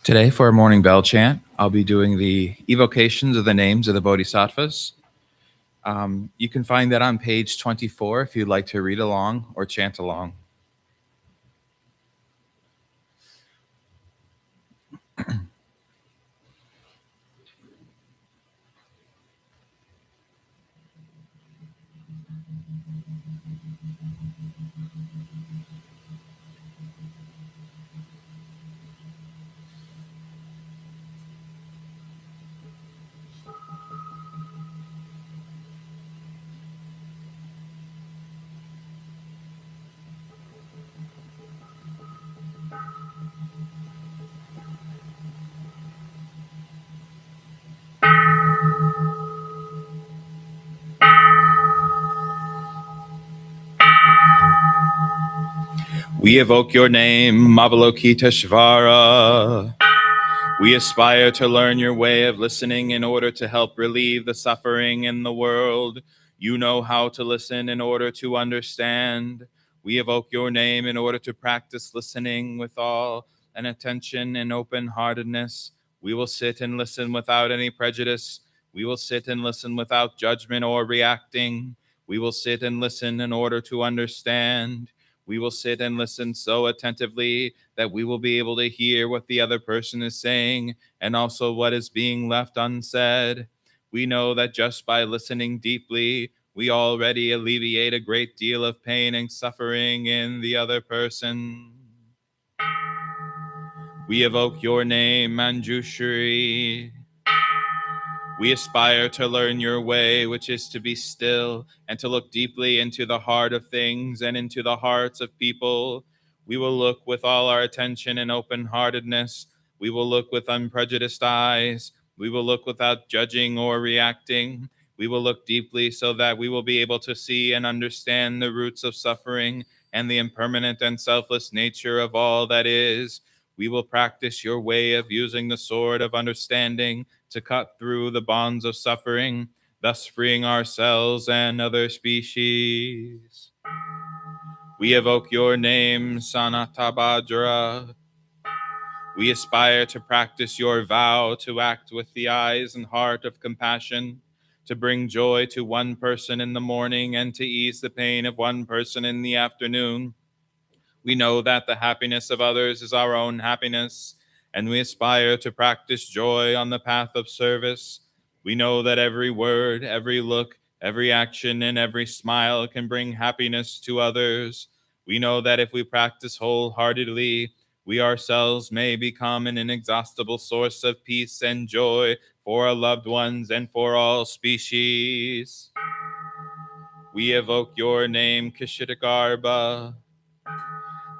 Today, for our morning bell chant, I'll be doing the evocations of the names of the Bodhisattvas. You can find that on page 24 if you'd like to read along or chant along. We evoke your name, Avalokiteshvara. We aspire to learn your way of listening in order to help relieve the suffering in the world. You know how to listen in order to understand. We evoke your name in order to practice listening with all and attention and open-heartedness. We will sit and listen without any prejudice. We will sit and listen without judgment or reacting. We will sit and listen in order to understand. We will sit and listen so attentively that we will be able to hear what the other person is saying and also what is being left unsaid. We know that just by listening deeply, we already alleviate a great deal of pain and suffering in the other person. We evoke your name, Manjushri. We aspire to learn your way, which is to be still and to look deeply into the heart of things and into the hearts of people. We will look with all our attention and open-heartedness. We will look with unprejudiced eyes. We will look without judging or reacting. We will look deeply so that we will be able to see and understand the roots of suffering and the impermanent and selfless nature of all that is. We will practice your way of using the sword of understanding to cut through the bonds of suffering, thus freeing ourselves and other species. We evoke your name, Sanatabhadra. We aspire to practice your vow to act with the eyes and heart of compassion, to bring joy to one person in the morning and to ease the pain of one person in the afternoon. We know that the happiness of others is our own happiness, and we aspire to practice joy on the path of service. We know that every word, every look, every action, and every smile can bring happiness to others. We know that if we practice wholeheartedly, we ourselves may become an inexhaustible source of peace and joy for our loved ones and for all species. We evoke your name, Kshitagarbha.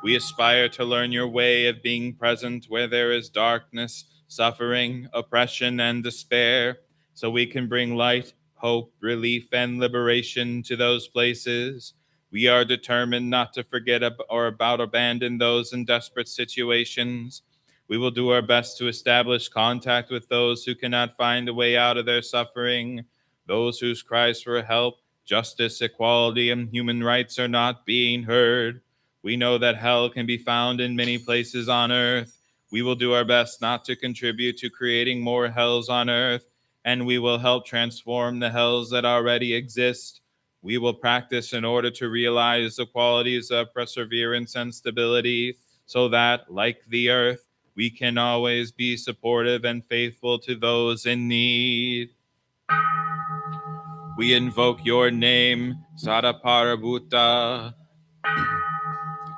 We aspire to learn your way of being present where there is darkness, suffering, oppression, and despair, so we can bring light, hope, relief, and liberation to those places. We are determined not to forget or abandon those in desperate situations. We will do our best to establish contact with those who cannot find a way out of their suffering, those whose cries for help, justice, equality, and human rights are not being heard. We know that hell can be found in many places on earth. We will do our best not to contribute to creating more hells on earth, and we will help transform the hells that already exist. We will practice in order to realize the qualities of perseverance and stability, so that, like the earth, we can always be supportive and faithful to those in need. We invoke your name, Sadaparabhuta.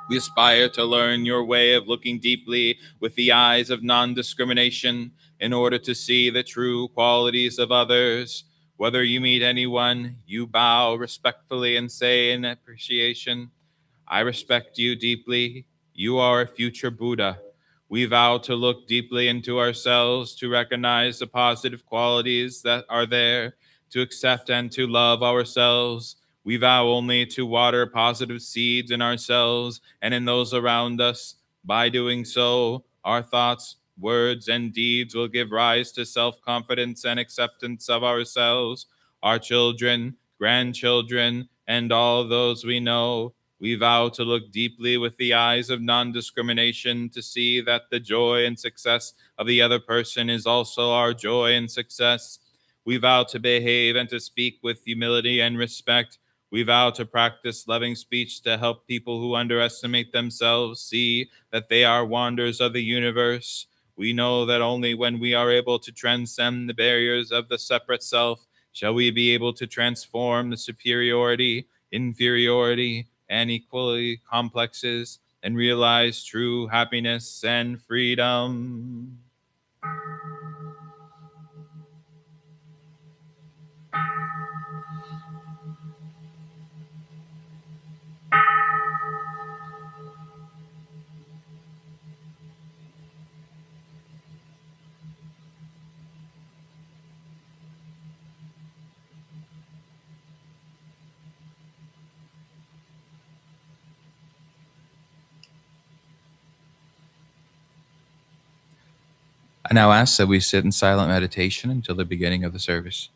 We aspire to learn your way of looking deeply with the eyes of non-discrimination in order to see the true qualities of others. Whether you meet anyone, you bow respectfully and say in appreciation, I respect you deeply. You are a future Buddha. We vow to look deeply into ourselves, to recognize the positive qualities that are there, to accept and to love ourselves. We vow only to water positive seeds in ourselves and in those around us. By doing so, our thoughts, words, and deeds will give rise to self-confidence and acceptance of ourselves, our children, grandchildren, and all those we know. We vow to look deeply with the eyes of non-discrimination to see that the joy and success of the other person is also our joy and success. We vow to behave and to speak with humility and respect. We vow to practice loving speech to help people who underestimate themselves see that they are wonders of the universe. We know that only when we are able to transcend the barriers of the separate self shall we be able to transform the superiority, inferiority, and equality complexes and realize true happiness and freedom. I now ask that we sit in silent meditation until the beginning of the service.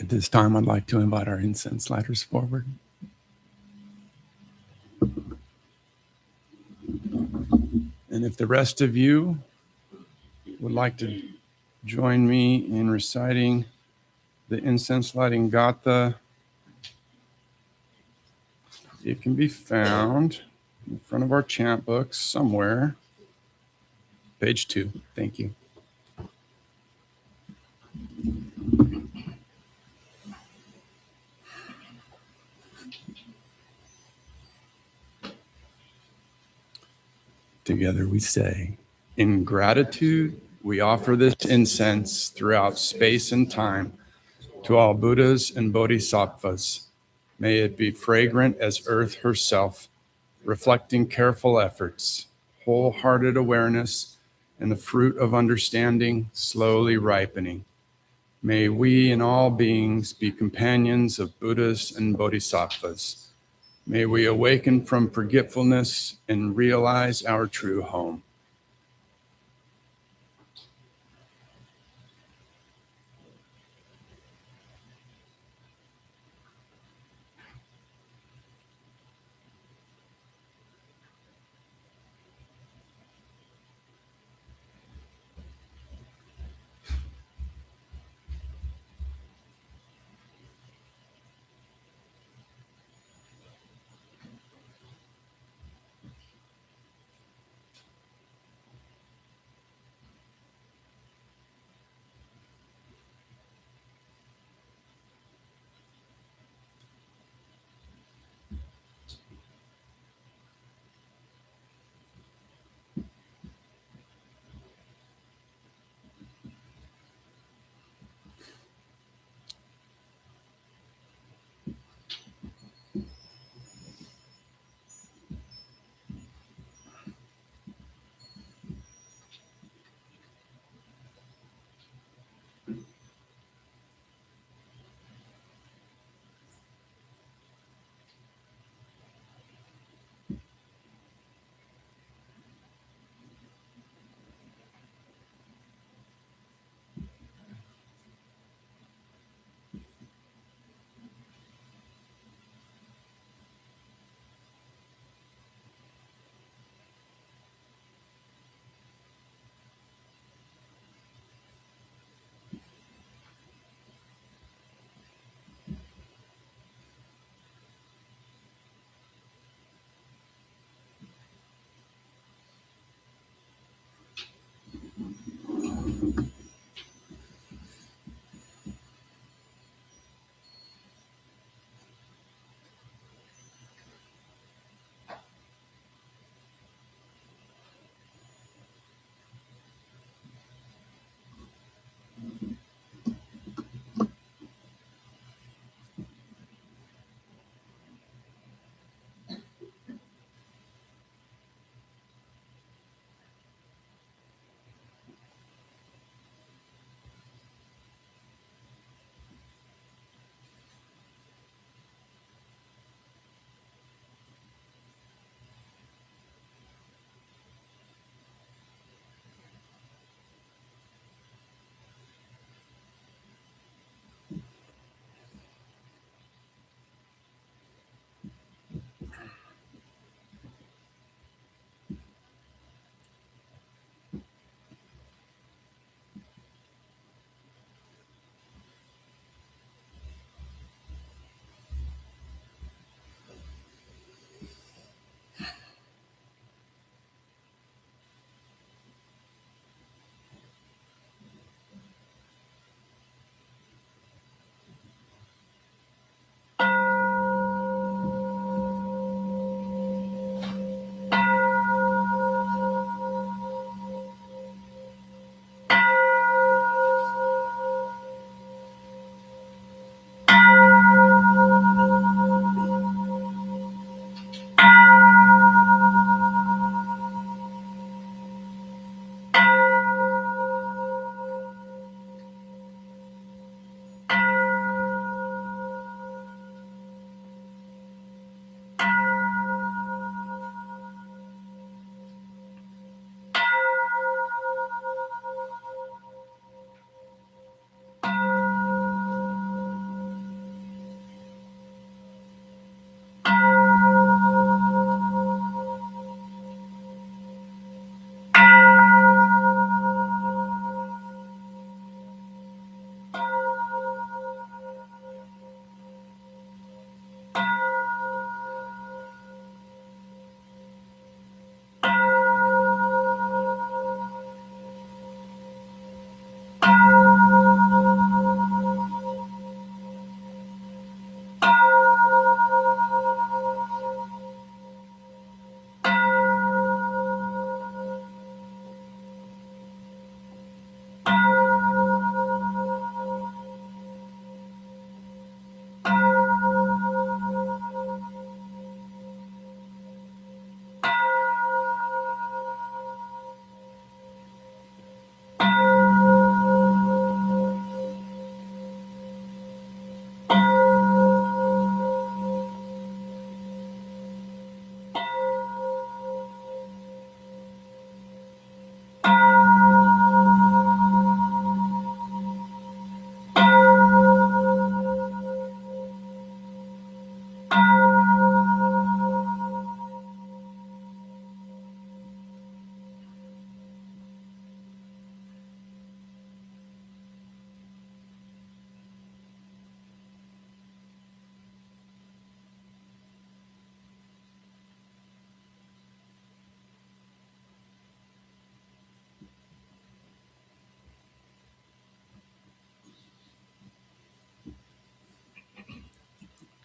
At this time, I'd like to invite our incense lighters forward. And if the rest of you would like to join me in reciting the incense lighting gatha, it can be found in front of our chant books somewhere. Page 2. Thank you. Together we say, in gratitude, we offer this incense throughout space and time to all Buddhas and Bodhisattvas. May it be fragrant as earth herself, reflecting careful efforts, wholehearted awareness, and the fruit of understanding slowly ripening. May we and all beings be companions of Buddhas and Bodhisattvas. May we awaken from forgetfulness and realize our true home.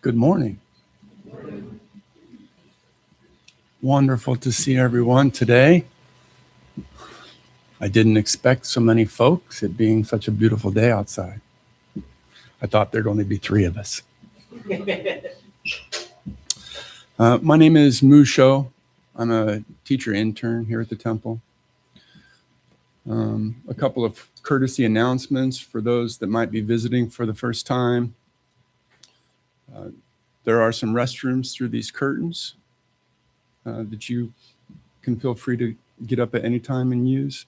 Good morning. Wonderful to see everyone today. I didn't expect so many folks, it being such a beautiful day outside. I thought there'd only be 3 of us. My name is Mūshō. I'm a teacher intern here at the temple. A couple of courtesy announcements for those that might be visiting for the first time. There are some restrooms through these curtains that you can feel free to get up at any time and use.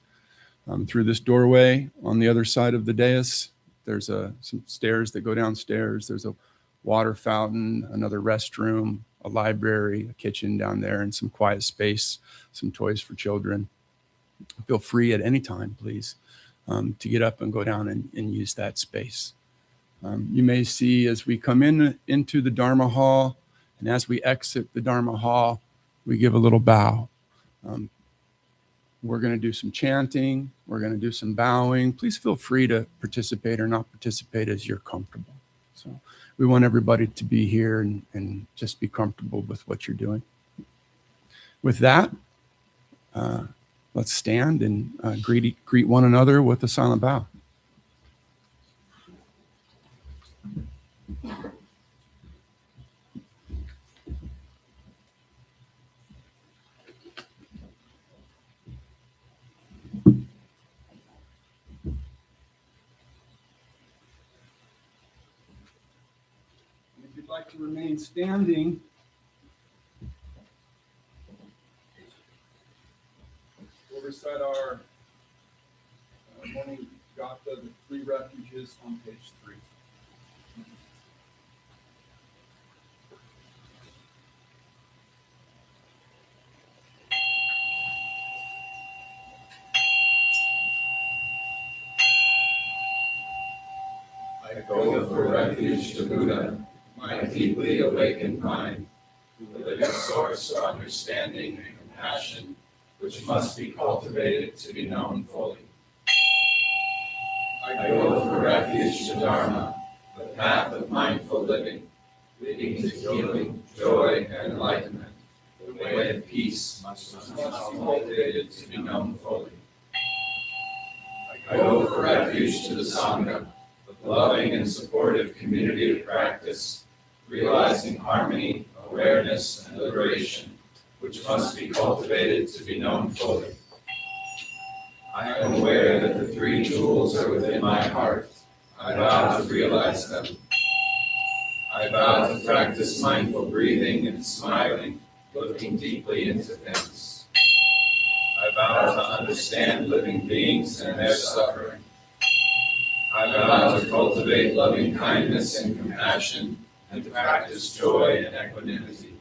Through this doorway on the other side of the dais, there's some stairs that go downstairs. There's a water fountain, another restroom, a library, a kitchen down there, and some quiet space, some toys for children. Feel free at any time, please, to get up and go down and use that space. You may see as we come into the Dharma hall, and as we exit the Dharma hall, we give a little bow. We're going to do some chanting. We're going to do some bowing. Please feel free to participate or not participate as you're comfortable. So we want everybody to be here and just be comfortable with what you're doing. With that, let's stand and greet one another with a silent bow. If you'd like to remain standing, we'll recite our morning gatha, the 3 refuges, on page 3. I go for refuge to Buddha, my deeply awakened mind, the living source of understanding and compassion, which must be cultivated to be known fully. I go for refuge to Dharma, the path of mindful living, leading to healing, joy, and enlightenment. The way of peace must be cultivated to be known fully. I go for refuge to the Sangha, the loving and supportive community of practice, realizing harmony, awareness, and liberation, which must be cultivated to be known fully. I am aware that the 3 jewels are within my heart. I vow to realize them. I vow to practice mindful breathing and smiling, looking deeply into things. I vow to understand living beings and their suffering. I vow to cultivate loving kindness and compassion, and to practice joy and equanimity.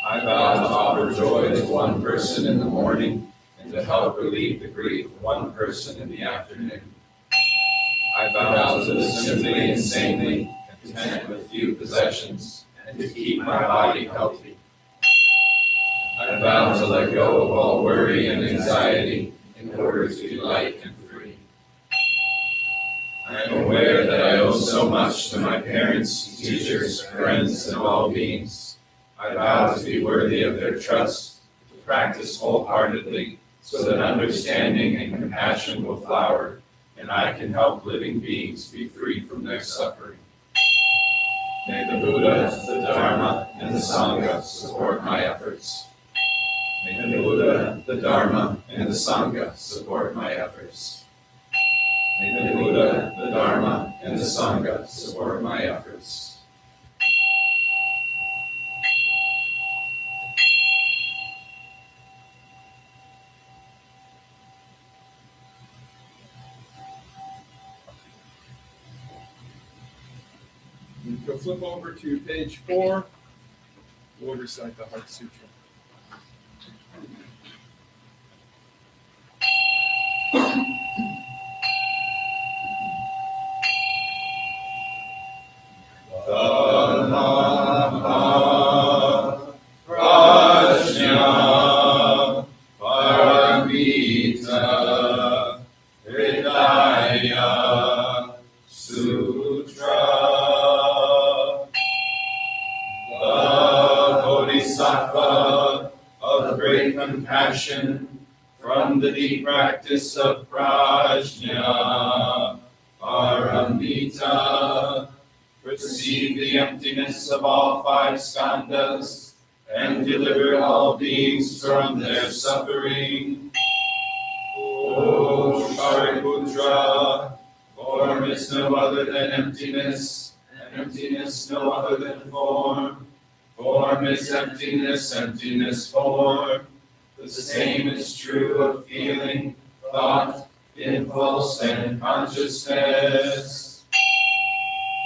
I vow to offer joy to one person in the morning, and to help relieve the grief of one person in the afternoon. I vow to live simply and sanely, content with few possessions, and to keep my body healthy. I vow to let go of all worry and anxiety in order to be light and free. I am aware that I owe so much to my parents, teachers, friends, and all beings. I vow to be worthy of their trust, to practice wholeheartedly, so that understanding and compassion will flower, and I can help living beings be free from their suffering. May the Buddha, the Dharma, and the Sangha support my efforts. May the Buddha, the Dharma, and the Sangha support my efforts. May the Buddha, the Dharma, and the Sangha support my efforts. Go flip over to page 4. We'll recite the Heart Sutra. compassion, from the deep practice of prajna, paramita, perceive the emptiness of all five skandhas, and deliver all beings from their suffering. O Shariputra, form is no other than emptiness, and emptiness no other than form. Form is emptiness, emptiness form. The same is true of feeling, thought, impulse, and consciousness.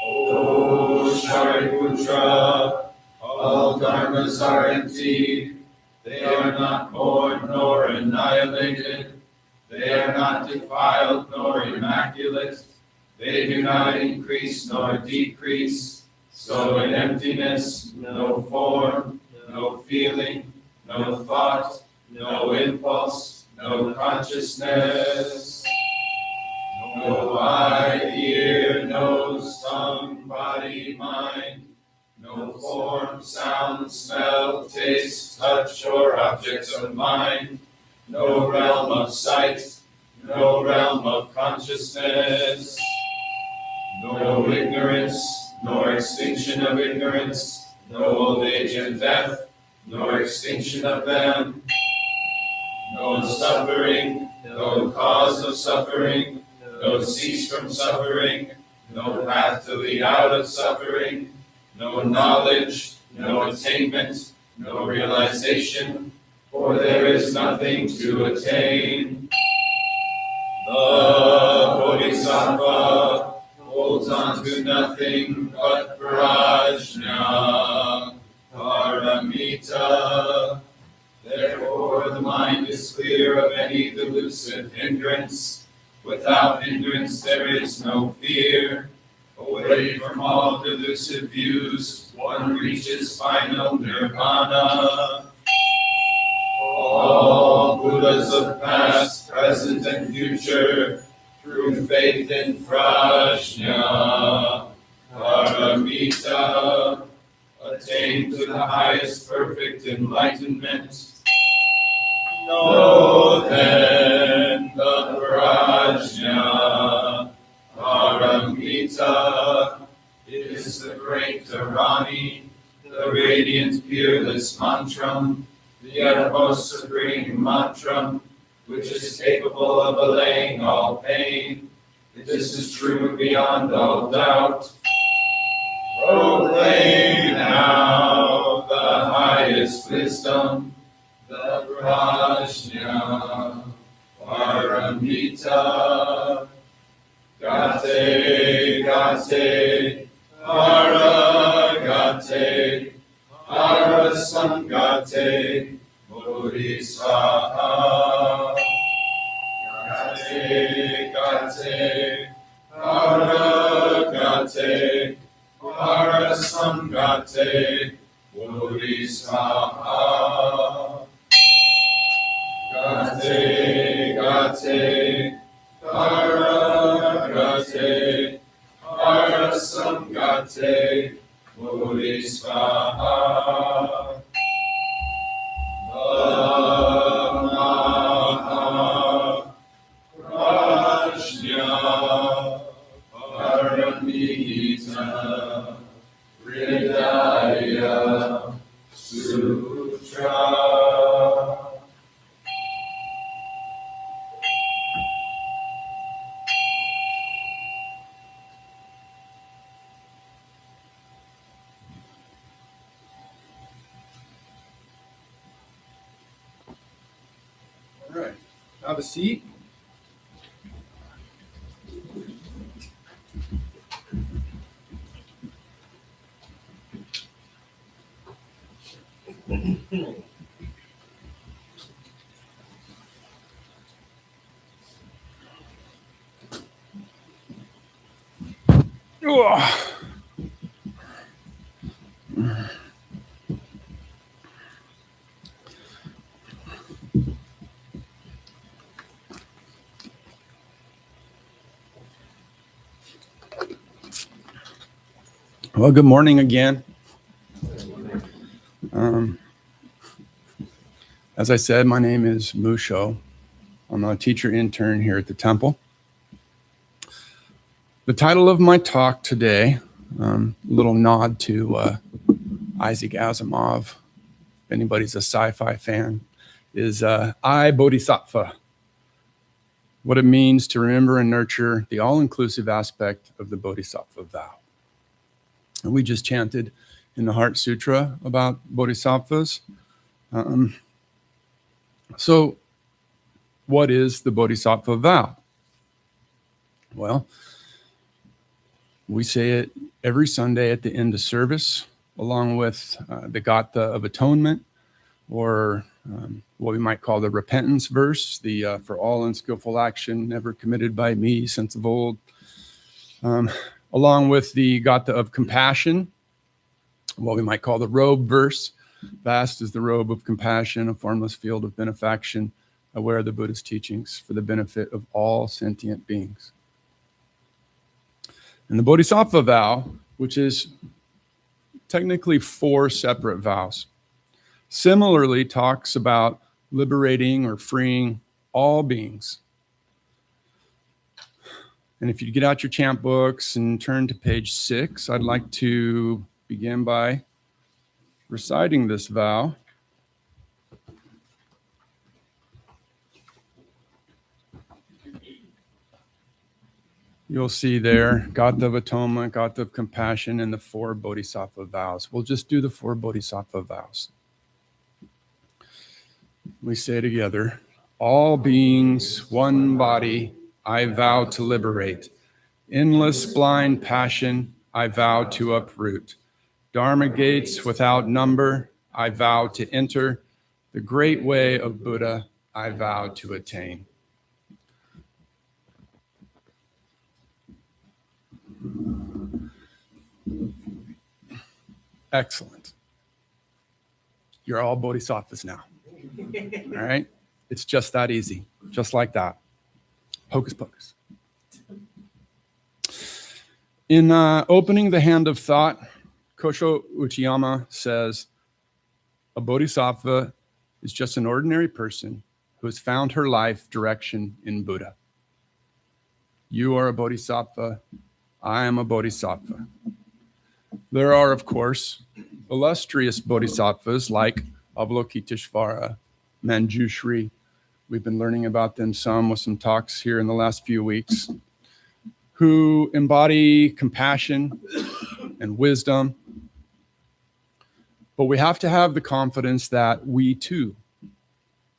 O Shariputra, all dharmas are empty. They are not born nor annihilated. They are not defiled nor immaculate. They do not increase nor decrease. So in emptiness, no form, no feeling, no thought, no impulse, no consciousness. No eye, ear, nose, tongue, body, mind. No form, sound, smell, taste, touch, or objects of mind. No realm of sight, no realm of consciousness. No ignorance, nor extinction of ignorance. No old age and death, nor extinction of them. No suffering, no cause of suffering. No cease from suffering, no path to lead out of suffering. No knowledge, no attainment, no realization, for there is nothing to attain. The Bodhisattva holds on to nothing but prajna, paramita. Therefore the mind is clear of any delusive hindrance. Without hindrance there is no fear. Away from all delusive views, one reaches final nirvana. All Buddhas of past, present, and future, through faith in prajna, paramita, attain to the highest perfect enlightenment. Know then the prajna, paramita, is the great Dharani, the radiant, peerless mantram, the utmost supreme mantram, which is capable of allaying all pain. This is true beyond all doubt. Proclaim now the highest wisdom, the prajna, paramita. Gate, gate, paragate, parasangate, bodhisattva. Gate, gate, paragate, parasangate, bodhisattva. Gate, gate, paragate, parasangate, bodhisattva. Maha prajna paramita hridaya sutra. All right, have a seat. Well, good morning again. As I said, my name is Mūshō. I'm a teacher intern here at the temple. The title of my talk today, a little nod to Isaac Asimov, if anybody's a sci-fi fan, is I, Bodhisattva. What it means to remember and nurture the all-inclusive aspect of the Bodhisattva vow. And we just chanted in the Heart Sutra about Bodhisattvas. So what is the Bodhisattva vow? Well, we say it every Sunday at the end of service, along with the Gatha of Atonement, or what we might call the repentance verse, the for all unskillful action never committed by me since of old, along with the Gatha of Compassion, what we might call the robe verse. Vast is the robe of compassion, a formless field of benefaction, aware of the Buddha's teachings for the benefit of all sentient beings. And the Bodhisattva vow, which is technically 4 separate vows, similarly talks about liberating or freeing all beings. And if you get out your chant books and turn to page 6, I'd like to begin by reciting this vow. You'll see there, Gatha of Atonement, Gatha of Compassion, and the 4 Bodhisattva vows. We'll just do the 4 Bodhisattva vows. We say together, all beings, one body, I vow to liberate. Endless blind passion, I vow to uproot. Dharma gates without number, I vow to enter. The great way of Buddha, I vow to attain. Excellent. You're all bodhisattvas now. All right? It's just that easy, just like that. Hocus pocus. In opening the hand of thought, Kosho Uchiyama says, a bodhisattva is just an ordinary person who has found her life direction in Buddha. You are a bodhisattva. I am a bodhisattva. There are, of course, illustrious bodhisattvas like Avalokiteshvara, Manjushri. We've been learning about them some with some talks here in the last few weeks, who embody compassion and wisdom. But we have to have the confidence that we too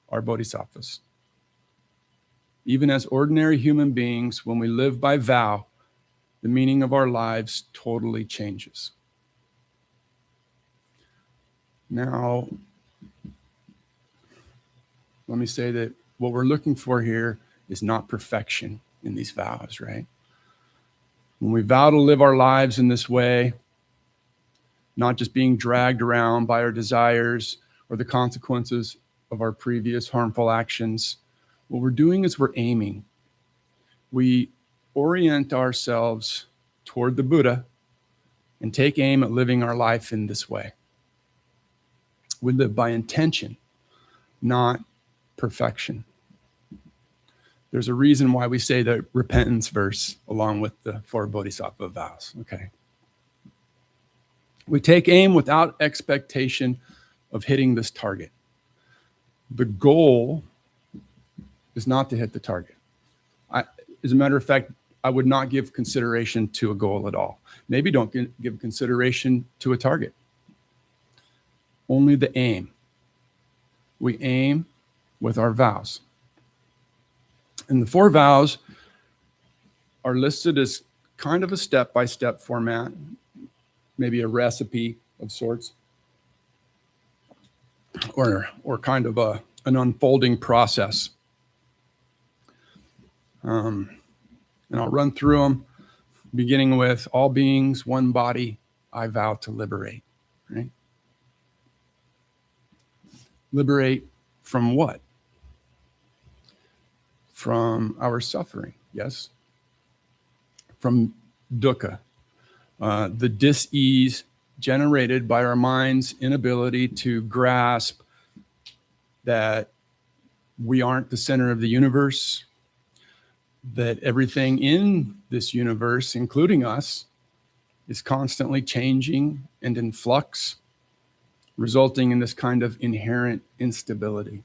are bodhisattvas. Even as ordinary human beings, when we live by vow, the meaning of our lives totally changes. Now, let me say that what we're looking for here is not perfection in these vows, right? When we vow to live our lives in this way, not just being dragged around by our desires or the consequences of our previous harmful actions, what we're doing is we're aiming. We orient ourselves toward the Buddha and take aim at living our life in this way. We live by intention, not perfection. There's a reason why we say the repentance verse along with the 4 Bodhisattva vows, okay? We take aim without expectation of hitting this target. The goal is not to hit the target. As a matter of fact, I would not give consideration to a goal at all. Maybe don't give consideration to a target. Only the aim. We aim with our vows. And the 4 vows are listed as kind of a step-by-step format, maybe a recipe of sorts, or kind of an unfolding process. And I'll run through them, beginning with all beings, one body, I vow to liberate, right? Liberate from what? From our suffering, yes? From dukkha, the dis-ease generated by our mind's inability to grasp that we aren't the center of the universe, that everything in this universe, including us, is constantly changing and in flux, resulting in this kind of inherent instability.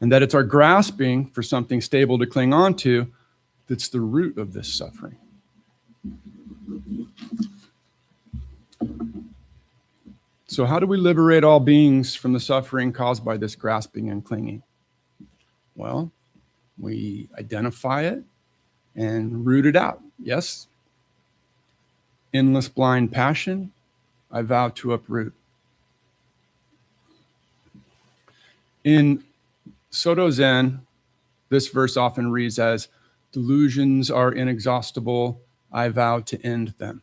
And that it's our grasping for something stable to cling on to that's the root of this suffering. So how do we liberate all beings from the suffering caused by this grasping and clinging? Well, we identify it and root it out. Yes? Endless blind passion, I vow to uproot. In Soto Zen, this verse often reads as, delusions are inexhaustible, I vow to end them.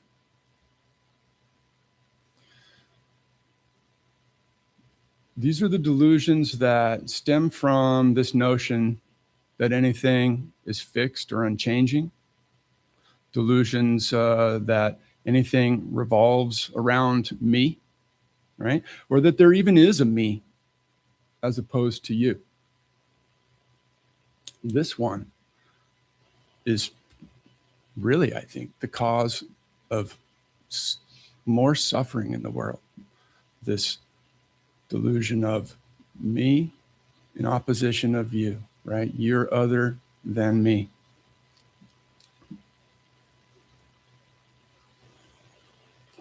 These are the delusions that stem from this notion that anything is fixed or unchanging. Delusions that anything revolves around me, right? Or that there even is a me as opposed to you. This one is really, I think, the cause of more suffering in the world. This delusion of me in opposition of you, right? You're other than me.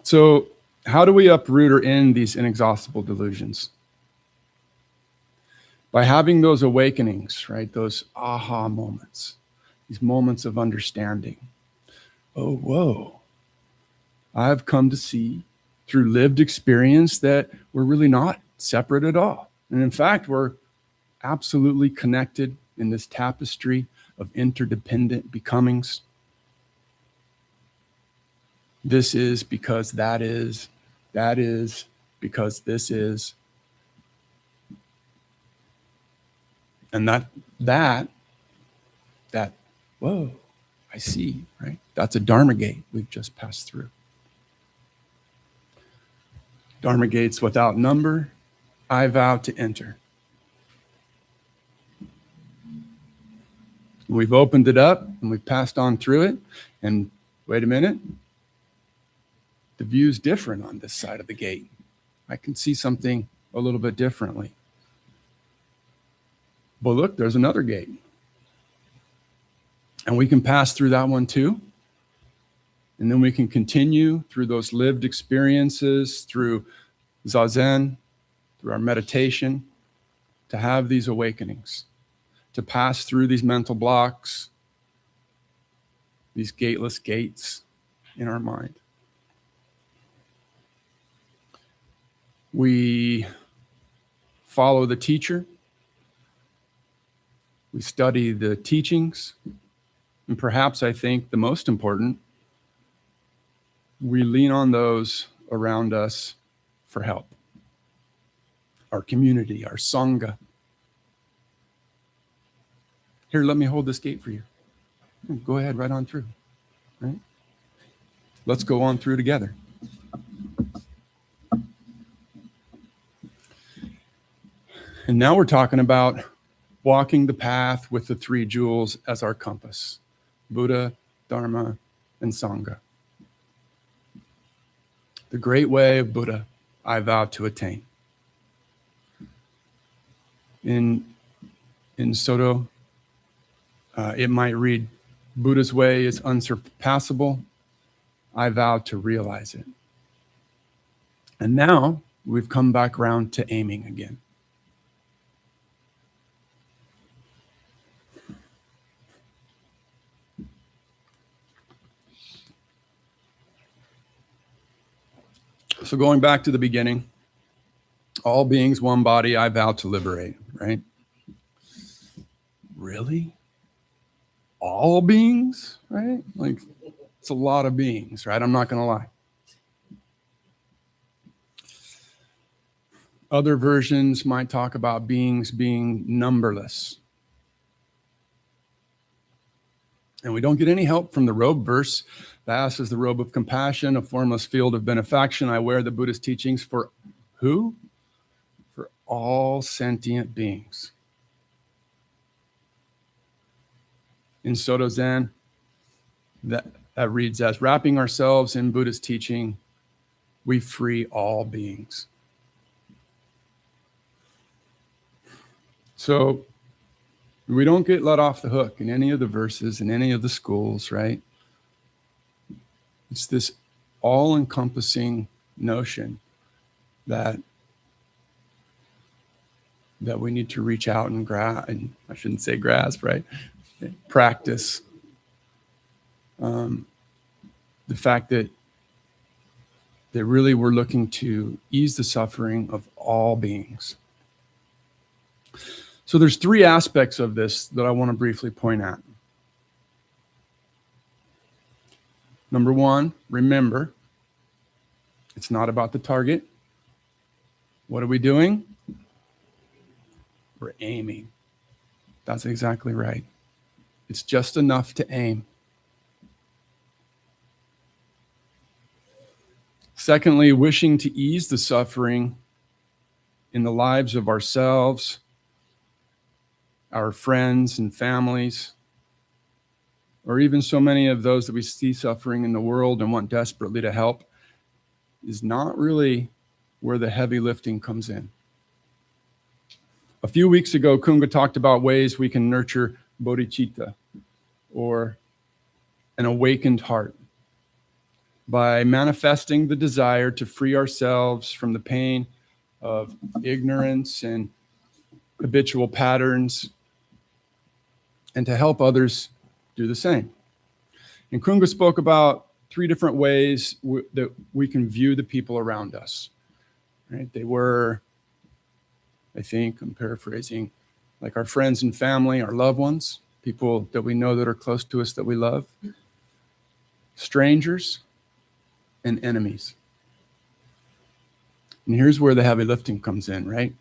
So how do we uproot or end these inexhaustible delusions? By having those awakenings, right? Those aha moments, these moments of understanding. Oh, whoa. I've come to see through lived experience that we're really not separate at all. And in fact, we're absolutely connected in this tapestry of interdependent becomings. This is because that is because this is. And that, whoa, I see, right? That's a Dharma gate we've just passed through. Dharma gates without number, I vow to enter. We've opened it up and we've passed on through it. And wait a minute, the view's different on this side of the gate. I can see something a little bit differently. But look, there's another gate. And we can pass through that one too. And then we can continue through those lived experiences, through Zazen, through our meditation, to have these awakenings, to pass through these mental blocks, these gateless gates in our mind. We follow the teacher. We study the teachings. And perhaps I think the most important, we lean on those around us for help. Our community, our Sangha. Here, let me hold this gate for you. Go ahead, right on through. Right? Let's go on through together. And now we're talking about walking the path with the three jewels as our compass: Buddha, Dharma, and Sangha. The great way of Buddha, I vow to attain. In Soto, it might read, Buddha's way is unsurpassable. I vow to realize it. And now we've come back around to aiming again. So going back to the beginning, all beings, one body, I vow to liberate, right? Really? All beings, right? Like, it's a lot of beings, right? I'm not going to lie. Other versions might talk about beings being numberless. And we don't get any help from the robe verse. Vast is the robe of compassion, a formless field of benefaction. I wear the Buddhist teachings for who? For all sentient beings. In Soto Zen, that reads as, wrapping ourselves in Buddha's teaching, we free all beings. So we don't get let off the hook in any of the verses, in any of the schools, right? It's this all-encompassing notion that we need to reach out and grasp, and I shouldn't say grasp, right? Practice. The fact that really we're looking to ease the suffering of all beings. So there's three aspects of this that I want to briefly point at. Number one, remember, it's not about the target. What are we doing? We're aiming. That's exactly right. It's just enough to aim. Secondly, wishing to ease the suffering in the lives of ourselves, our friends and families, or even so many of those that we see suffering in the world and want desperately to help, is not really where the heavy lifting comes in. A few weeks ago, Kunga talked about ways we can nurture bodhicitta, or an awakened heart, by manifesting the desire to free ourselves from the pain of ignorance and habitual patterns, and to help others do the same. And Kunga spoke about three different ways that we can view the people around us. Right? They were, I think, I'm paraphrasing, like our friends and family, our loved ones, people that we know that are close to us that we love, strangers, and enemies. And here's where the heavy lifting comes in, right?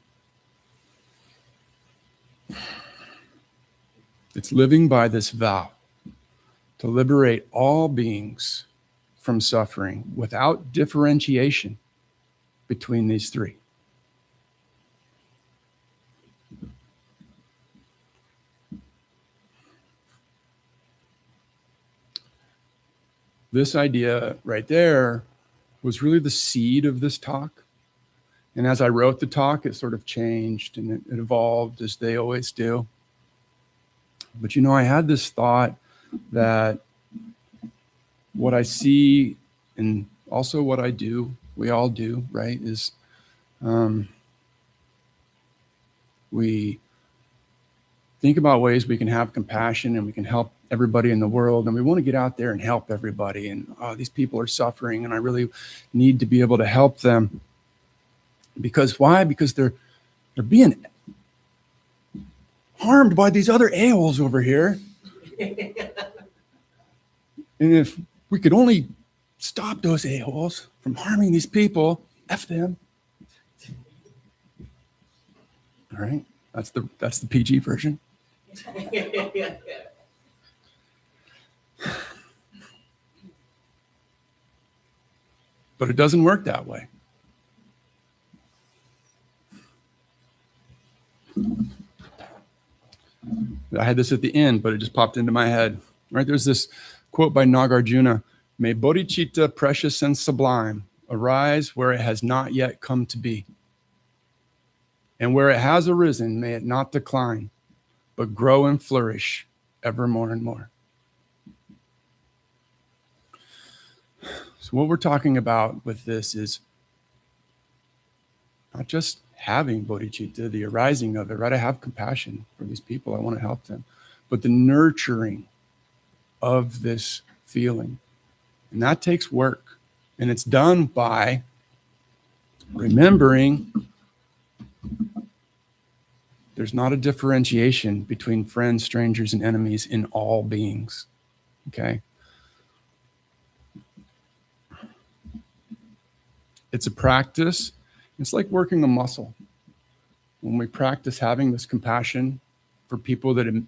It's living by this vow to liberate all beings from suffering without differentiation between these three. This idea right there was really the seed of this talk. And as I wrote the talk, it sort of changed and it evolved, as they always do. But I had this thought that what I see and also what I do, we all do, right, is we think about ways we can have compassion and we can help everybody in the world, and we want to get out there and help everybody, and these people are suffering and I really need to be able to help them. Because why? Because they're being harmed by these other a-holes over here. And if we could only stop those a-holes from harming these people, F them. All right, that's the PG version. But it doesn't work that way. I had this at the end, but it just popped into my head. Right? There's this quote by Nagarjuna: "May bodhicitta, precious and sublime, arise where it has not yet come to be. And where it has arisen, may it not decline, but grow and flourish ever more and more." So what we're talking about with this is not just having bodhicitta, the arising of it, right? I have compassion for these people. I want to help them. But the nurturing of this feeling. And that takes work. And it's done by remembering there's not a differentiation between friends, strangers, and enemies in all beings. Okay? It's a practice. It's like working a muscle. When we practice having this compassion for people that,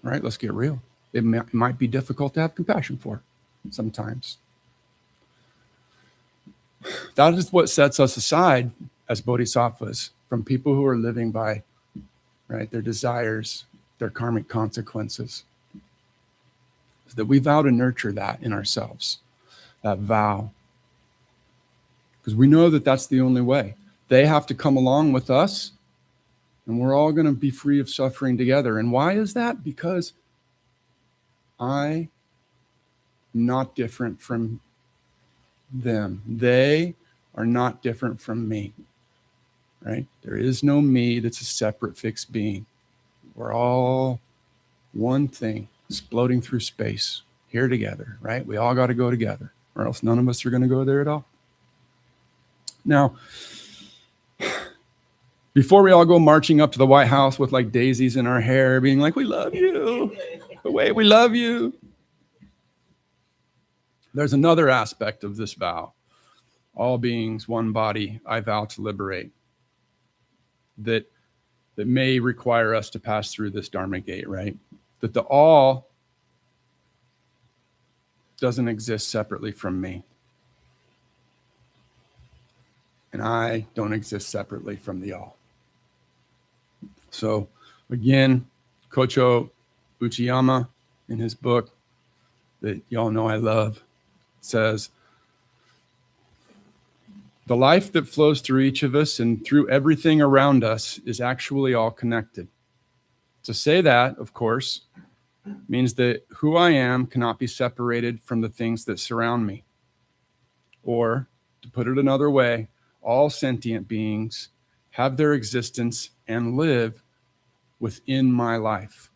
right, let's get real. It might be difficult to have compassion for sometimes. That is what sets us aside as bodhisattvas from people who are living by, right, their desires, their karmic consequences. So that we vow to nurture that in ourselves, that vow. Because we know that that's the only way. They have to come along with us, and we're all going to be free of suffering together. And why is that? Because I'm not different from them. They are not different from me, right? There is no me that's a separate fixed being. We're all one thing, exploding through space, here together, right? We all got to go together, or else none of us are going to go there at all. Now, before we all go marching up to the White House with like daisies in our hair, being like, we love you, but wait, we love you. There's another aspect of this vow. All beings, one body, I vow to liberate. That may require us to pass through this Dharma gate, right? That the all doesn't exist separately from me. And I don't exist separately from the all. So again, Kocho Uchiyama, in his book that y'all know I love, says, the life that flows through each of us and through everything around us is actually all connected. To say that, of course, means that who I am cannot be separated from the things that surround me. Or, to put it another way, all sentient beings have their existence and live within my life.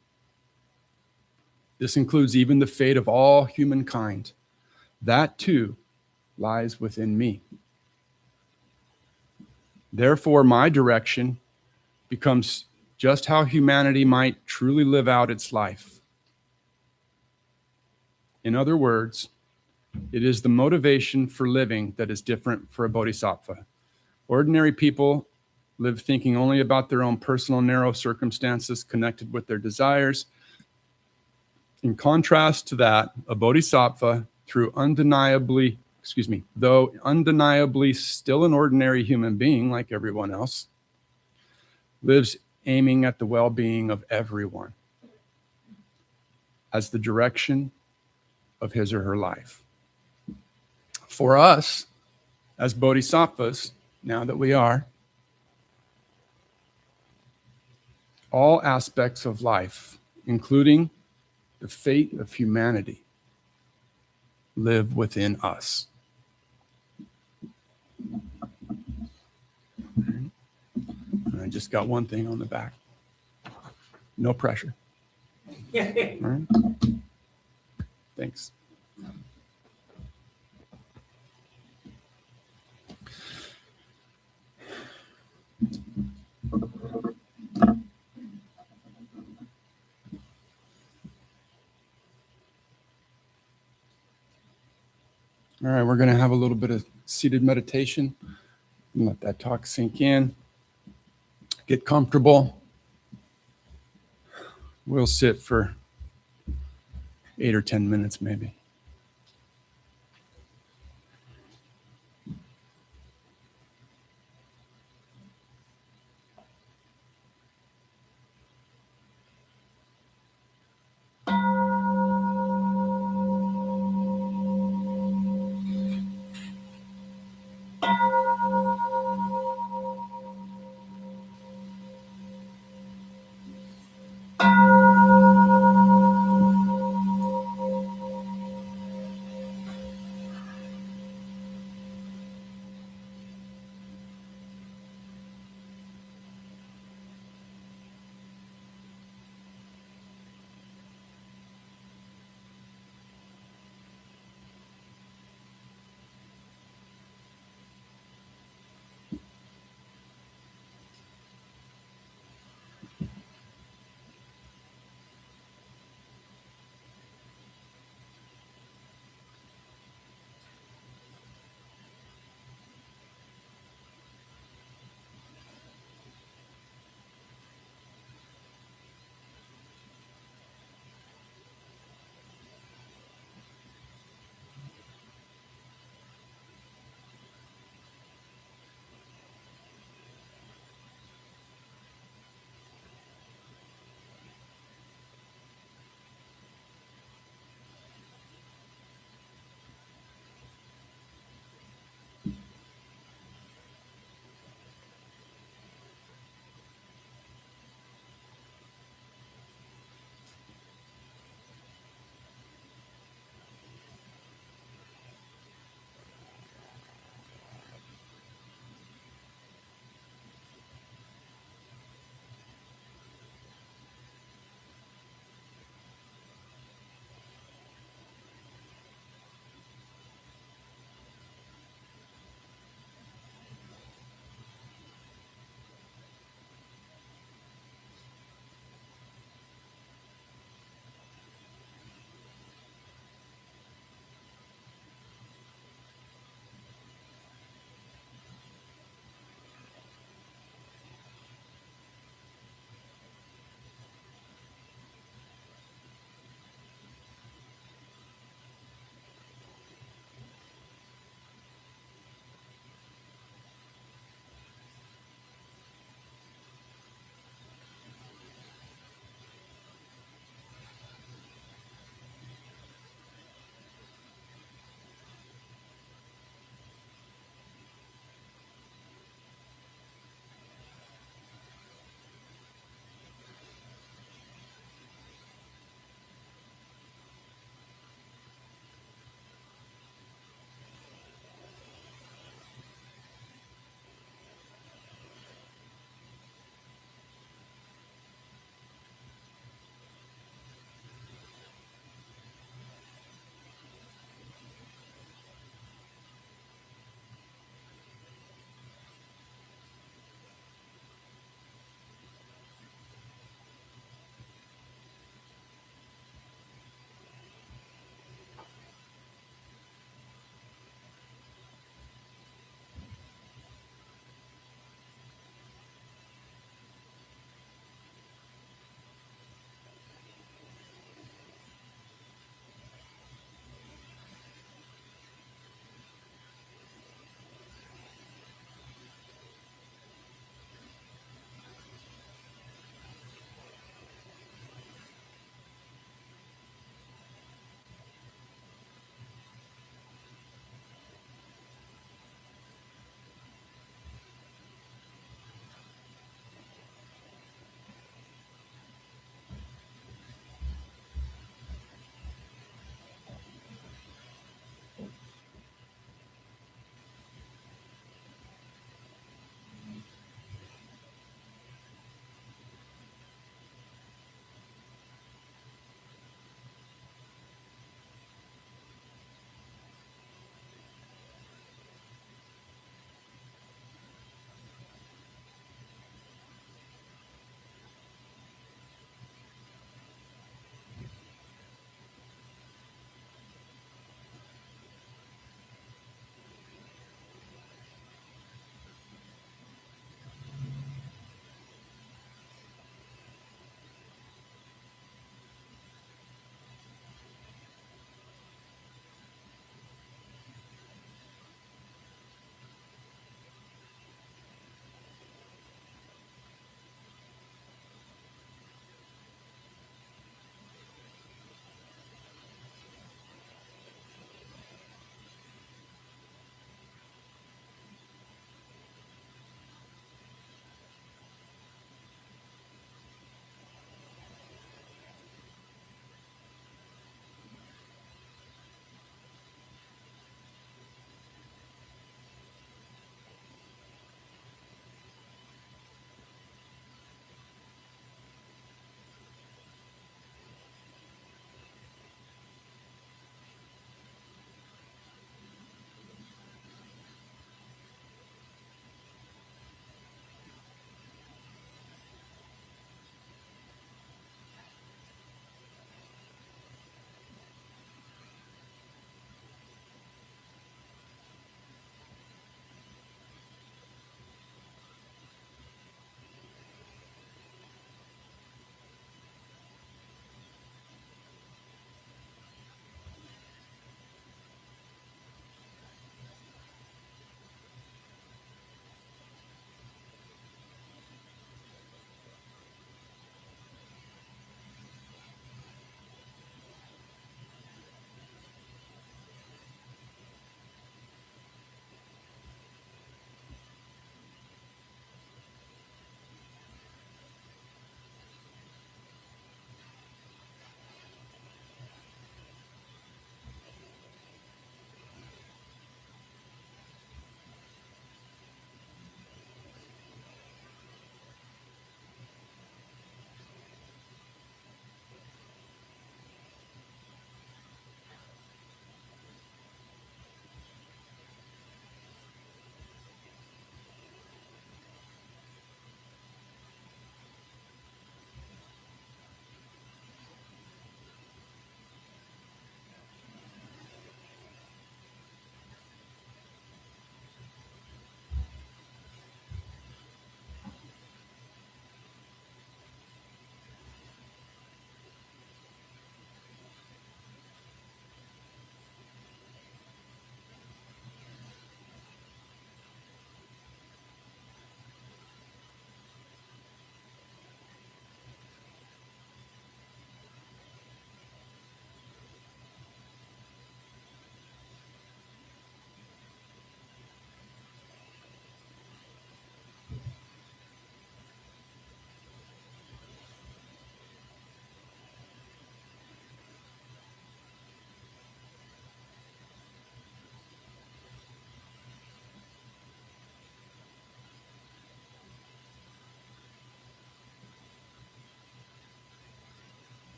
This includes even the fate of all humankind. That too lies within me. Therefore, my direction becomes just how humanity might truly live out its life. In other words, it is the motivation for living that is different for a bodhisattva. Ordinary people live thinking only about their own personal narrow circumstances connected with their desires. In contrast to that, a bodhisattva, though undeniably still an ordinary human being like everyone else, lives aiming at the well-being of everyone as the direction of his or her life. For us, as bodhisattvas, now that we are, all aspects of life, including the fate of humanity, live within us. And I just got one thing on the back. No pressure. All right? Thanks. All right, we're going to have a little bit of seated meditation and let that talk sink in. Get comfortable. We'll sit for 8 or 10 minutes maybe.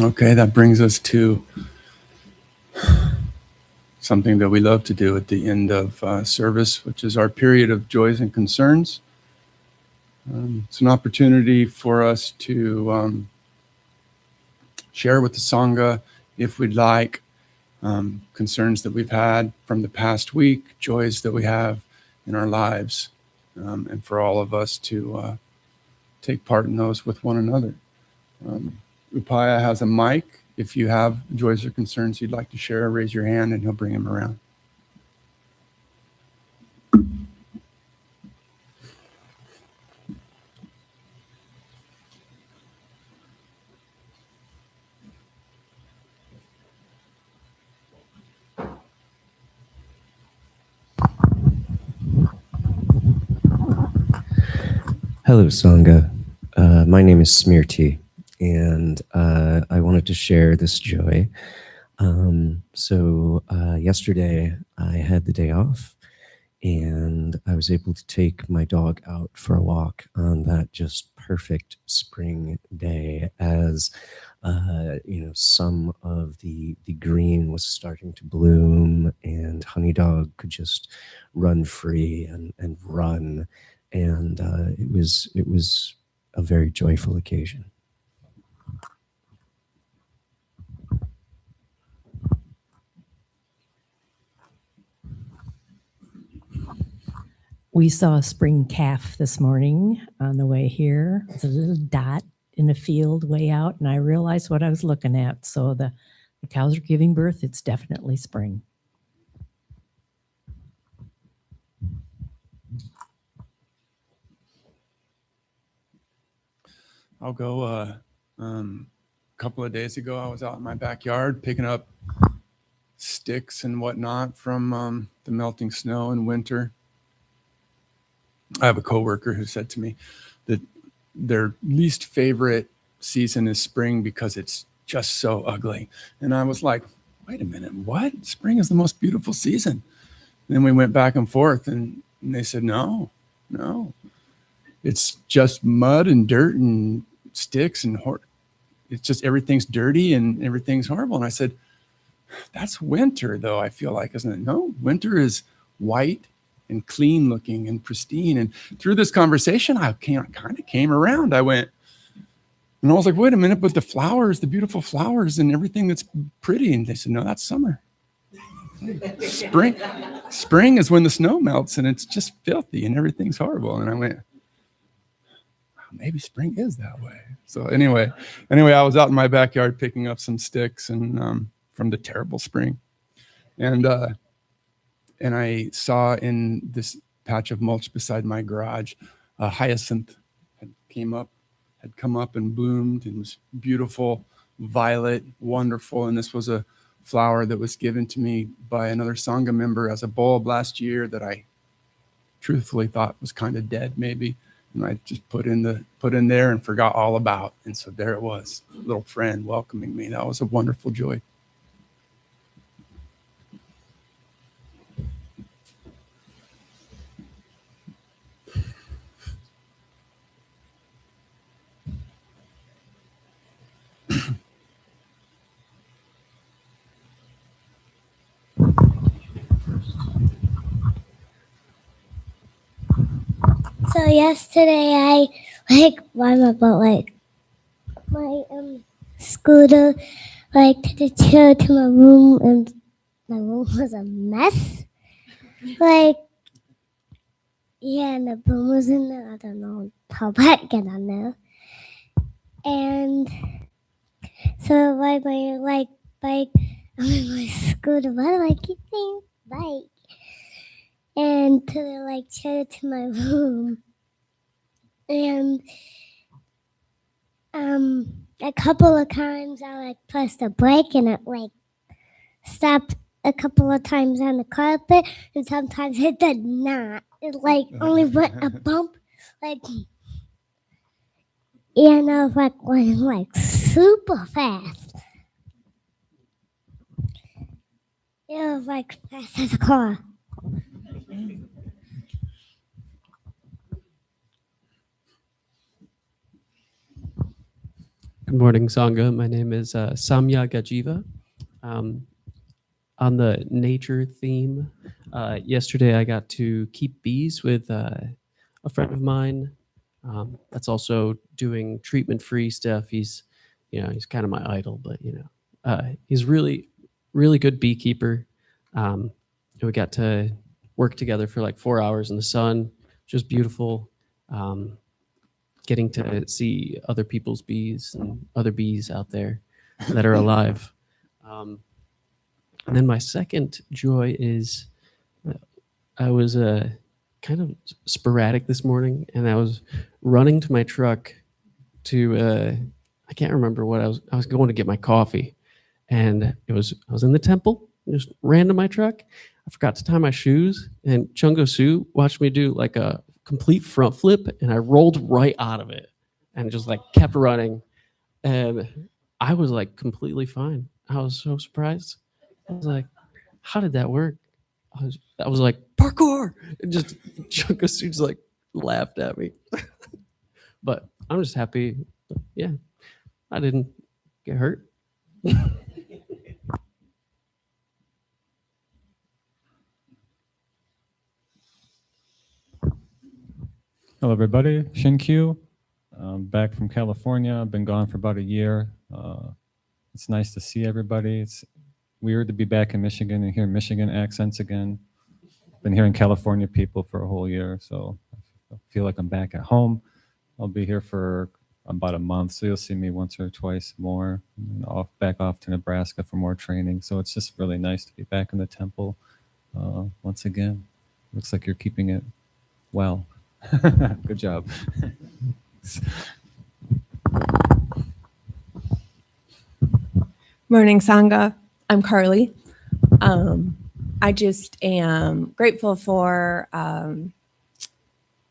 Okay, that brings us to something that we love to do at the end of service, which is our period of joys and concerns. It's an opportunity for us to share with the Sangha, if we'd like, concerns that we've had from the past week, joys that we have in our lives, and for all of us to take part in those with one another. Upaya has a mic. If you have joys or concerns you'd like to share, raise your hand and he'll bring them around. Hello, Sangha. My name is Smirti, and I wanted to share this joy. Yesterday I had the day off, and I was able to take my dog out for a walk on that just perfect spring day as some of the green was starting to bloom, and Honey Dog could just run free and run. And it was a very joyful occasion. We saw a spring calf this morning on the way here. It's a little dot in a field way out, and I realized what I was looking at. So the cows are giving birth. It's definitely spring. I'll go. A couple of days ago, I was out in my backyard picking up sticks and whatnot from the melting snow in winter. I have a coworker who said to me that their least favorite season is spring because it's just so ugly. And I was like, wait a minute, what? Spring is the most beautiful season. And then we went back and forth, and they said, no. It's just mud and dirt and sticks and it's just everything's dirty and everything's horrible. And I said, that's winter though, I feel like, isn't it? No, winter is white and clean looking and pristine. And through this conversation, I kind of came around. I went, and I was like, wait a minute, but the flowers, the beautiful flowers and everything that's pretty. And they said, no, that's summer. Spring is when the snow melts and it's just filthy and everything's horrible. And I went, maybe spring is that way. So anyway, I was out in my backyard picking up some sticks and from the terrible spring. And I saw in this patch of mulch beside my garage, a hyacinth had come up and bloomed and was beautiful, violet, wonderful. And this was a flower that was given to me by another Sangha member as a bulb last year that I truthfully thought was kind of dead maybe. And I just put in there and forgot all about. And so there it was, a little friend welcoming me. That was a wonderful joy. So yesterday I rode about my scooter to the chair to my room, and my room was a mess. And the broom was in there. I don't know how that got on there. And so I ride my bike my scooter, why do I keep saying bike? And to the chair to my room. And a couple of times I pressed the brake and it stopped a couple of times on the carpet, and sometimes it did not. It only went a bump, and I was going super fast. It was like fast as a car. Good morning, Sangha. My name is Samya Gajiva. On the nature theme, yesterday I got to keep bees with a friend of mine that's also doing treatment-free stuff. He's kind of my idol, but he's really good beekeeper. And we got to work together for like 4 hours in the sun, just beautiful. Getting to see other people's bees and other bees out there that are alive. And then my second joy is I was kind of sporadic this morning, and I was running to my truck to I can't remember what I was going to get my coffee, and I was in the temple, just ran to my truck. I forgot to tie my shoes, and Chungo Su watched me do like a complete front flip, and I rolled right out of it and just like kept running, and I was like completely fine. I was so surprised. I was like, how did that work? I was like, parkour, and just Chungo Su just like laughed at me. But I'm just happy, yeah, I didn't get hurt. Hello, everybody. Shinkyu, back from California. I've been gone for about a year. It's nice to see everybody. It's weird to be back in Michigan and hear Michigan accents again. Been hearing California people for a whole year, so I feel like I'm back at home. I'll be here for about a month, so you'll see me once or twice more. And back off to Nebraska for more training. So it's just really nice to be back in the temple once again. Looks like you're keeping it well. Good job. Morning, Sangha. I'm Carly. I just am grateful for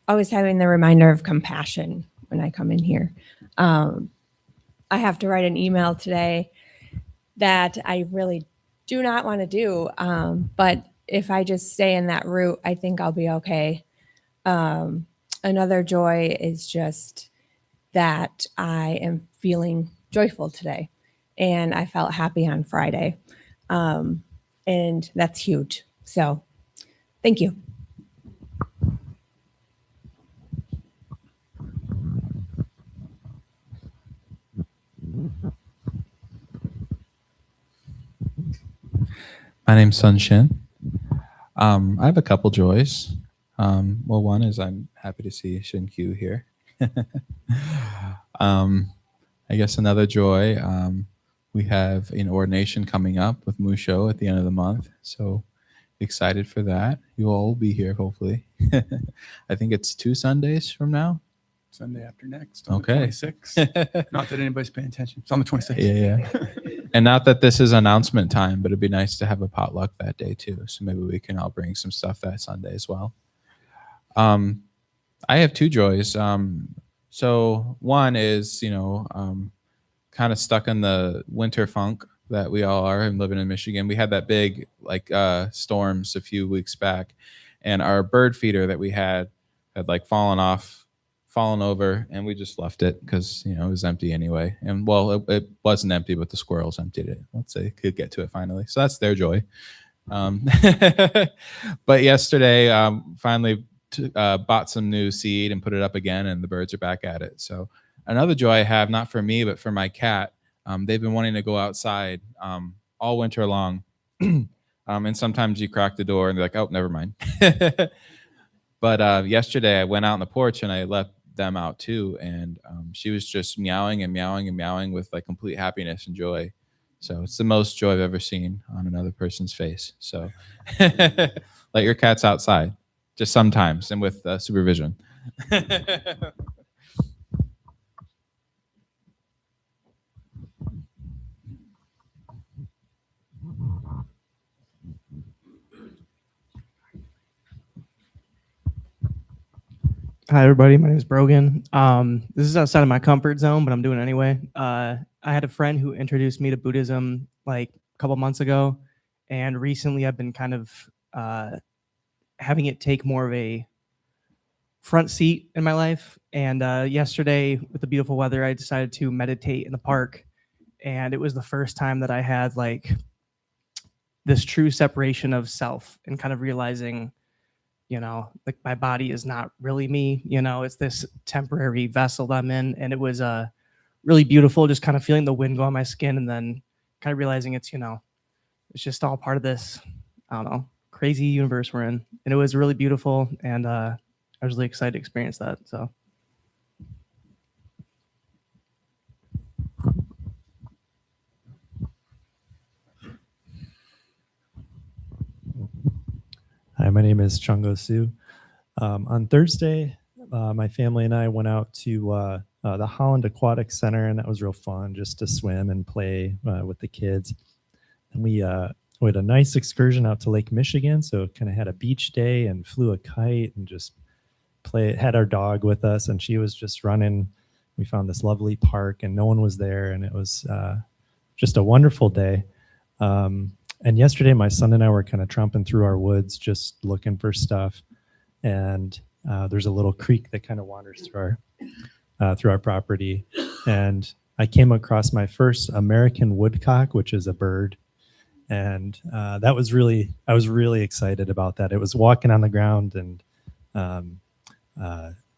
always having the reminder of compassion when I come in here. I have to write an email today that I really do not want to do, but if I just stay in that route, I think I'll be okay. Another joy is just that I am feeling joyful today, and I felt happy on Friday, and that's huge. So thank you. My name's Sunshin. I have a couple joys. Well, one is I'm happy to see Shinkyu here. I guess another joy, we have an ordination coming up with Mūshō at the end of the month. So excited for that. You all will be here, hopefully. I think it's 2 Sundays from now. Sunday after next. On Okay. The 26th. Not that anybody's paying attention. It's on the 26th. Yeah. And not that this is announcement time, but it'd be nice to have a potluck that day too. So maybe we can all bring some stuff that Sunday as well. I have 2 joys. So one is, kind of stuck in the winter funk that we all are and living in Michigan. We had that big storms a few weeks back, and our bird feeder that we had fallen over, and we just left it because it was empty anyway. And well, it wasn't empty, but the squirrels emptied it. Once they could get to it finally, so that's their joy. But yesterday, finally bought some new seed and put it up again, and the birds are back at it. So another joy I have, not for me but for my cat. They've been wanting to go outside all winter long, and sometimes you crack the door and they're like, "Oh, never mind." But yesterday I went out on the porch and I let them out too, and she was just meowing and meowing and meowing with complete happiness and joy. So it's the most joy I've ever seen on another person's face. So let your cats outside, just sometimes, and with supervision. Hi, everybody. My name is Brogan. This is outside of my comfort zone, but I'm doing it anyway. I had a friend who introduced me to Buddhism like a couple months ago, And recently I've been kind of having it take more of a front seat in my life. And yesterday, with the beautiful weather, I decided to meditate in the park. And it was the first time that I had like this true separation of self and kind of realizing, like my body is not really me, it's this temporary vessel that I'm in. And it was really beautiful, just kind of feeling the wind go on my skin and then kind of realizing it's just all part of this, I don't know, crazy universe we're in. And it was really beautiful. And I was really excited to experience that. So. Hi, my name is Chungo Su. On Thursday, my family and I went out to the Holland Aquatic Center, and that was real fun just to swim and play with the kids. And we had a nice excursion out to Lake Michigan, so kind of had a beach day and flew a kite and just had our dog with us, and she was just running. We found this lovely park, and no one was there, and it was just a wonderful day. And yesterday, my son and I were kind of tromping through our woods, just looking for stuff. And there's a little creek that kind of wanders through our property. And I came across my first American woodcock, which is a bird. And I was really excited about that. It was walking on the ground, and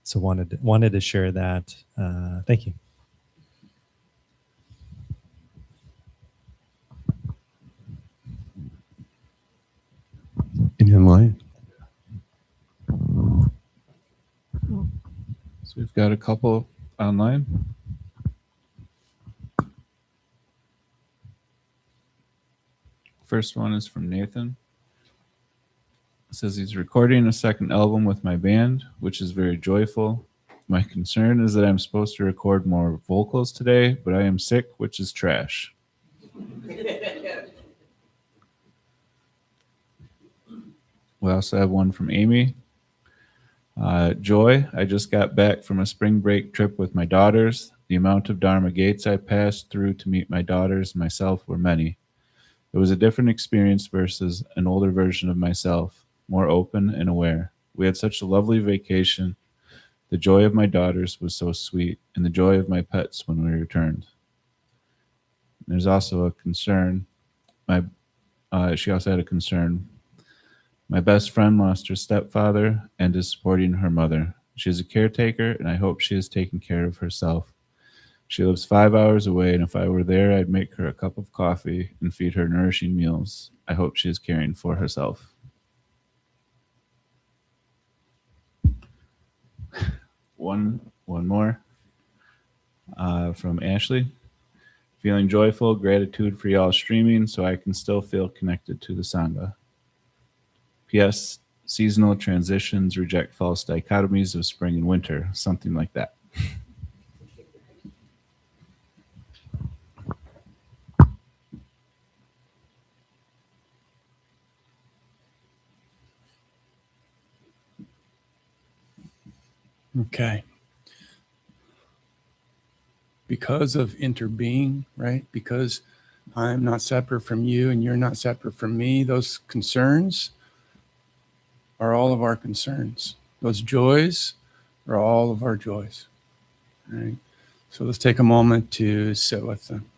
so wanted to share that. Thank you. In line. So we've got a couple online. First one is from Nathan. It says he's recording a second album with my band, which is very joyful. My concern is that I'm supposed to record more vocals today, but I am sick, which is trash. We also have one from Amy. Joy, I just got back from a spring break trip with my daughters. The amount of Dharma gates I passed through to meet my daughters and myself were many. It was a different experience versus an older version of myself, more open and aware. We had such a lovely vacation. The joy of my daughters was so sweet, and the joy of my pets when we returned. There's also a concern. She also had a concern. My best friend lost her stepfather and is supporting her mother. She is a caretaker, and I hope she is taking care of herself. She lives 5 hours away, and if I were there, I'd make her a cup of coffee and feed her nourishing meals. I hope she is caring for herself. One more from Ashley. Feeling joyful, gratitude for y'all streaming so I can still feel connected to the Sangha. P.S. Seasonal transitions reject false dichotomies of spring and winter, something like that. Okay. Because of interbeing, right? Because I'm not separate from you and you're not separate from me, those concerns are all of our concerns. Those joys are all of our joys. Right? So let's take a moment to sit with them.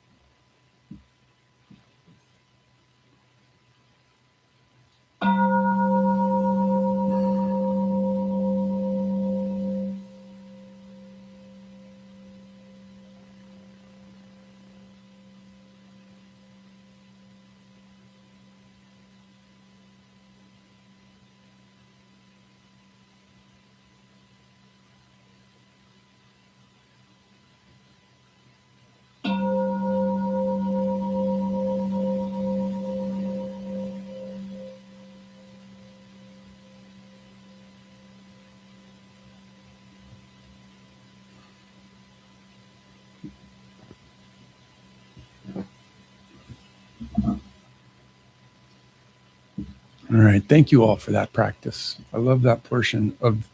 All right. Thank you all for that practice. I love that portion of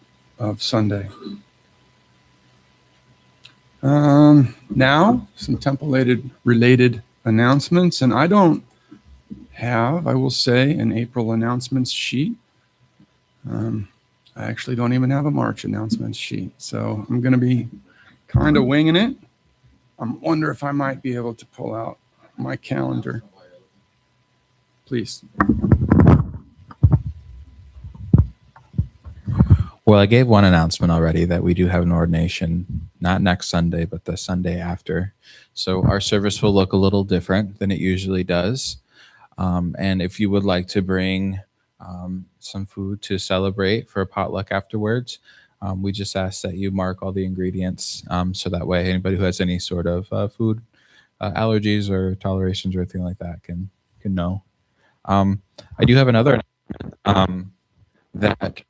Sunday. Now, some temple-related announcements. And I don't have, I will say, an April announcements sheet. I actually don't even have a March announcements sheet, so I'm going to be kind of winging it. I wonder if I might be able to pull out my calendar. Please. Well, I gave one announcement already that we do have an ordination, not next Sunday, but the Sunday after. So our service will look a little different than it usually does. And if you would like to bring some food to celebrate for a potluck afterwards, we just ask that you mark all the ingredients so that way anybody who has any sort of food allergies or tolerations or anything like that can know. I do have another that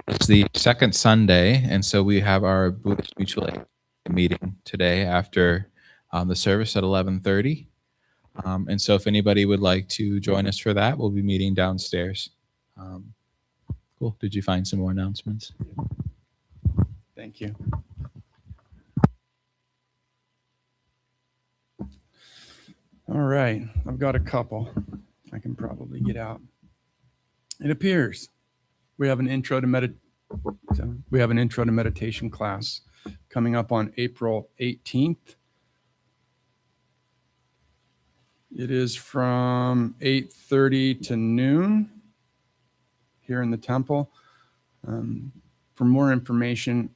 it's the second Sunday, and so we have our Buddhist mutual aid meeting today after the service at 11:30. And so if anybody would like to join us for that, we'll be meeting downstairs. Cool. Did you find some more announcements? Thank you. All right, I've got a couple I can probably get out. It appears we have an intro to meditation class coming up on April 18th. It is from 8:30 to noon here in the temple. For more information,